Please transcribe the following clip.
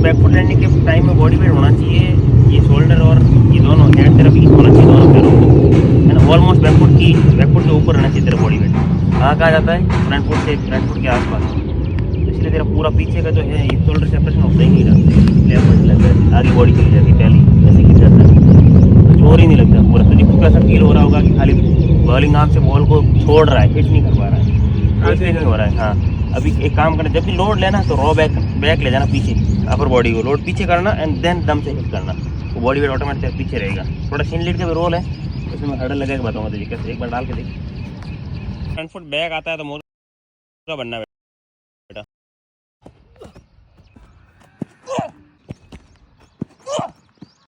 Back foot landing के time में body weight होना चाहिए, ये शोल्डर और ये दोनों हेड तेरा बीच होना चाहिए दोनों पैरों को, है ना। ऑलमोस्ट बैकफुट के ऊपर रहना चाहिए तेरा बॉडी वेट। कहाँ जाता है? फ्रंट फुट के आसपास। इसलिए तेरा पूरा पीछे का जो है ये शोल्डर सेपरेशन होता ही नहीं रहा, इसलिए एफर्ट लगता है, आगे बॉडी चली जाती है, पहले ऐसे गिर जाता है, तो जोर ही नहीं लगता पूरा। तुझे खुद को ऐसा फील हो रहा होगा कि खाली बॉलिंग आर्म से बॉल को छोड़ रहा है, हिट नहीं कर पा रहा है, कुछ भी नहीं हो रहा है। हाँ, अभी एक काम करना, जब भी लोड लेना तो रॉ बैक ले जाना पीछे, अपर बॉडी को लोड पीछे करना एंड देन दम से हिट करना, तो बॉडी वेट ऑटोमेटिक पीछे रहेगा। थोड़ा शिन लीड का भी रोल है, उसमें मैं हर्डल लगा के बताऊंगा तुझे कैसे, एक बार डाल के देख। फ्रंट फुट बैक आता है तो मोर का बनना है।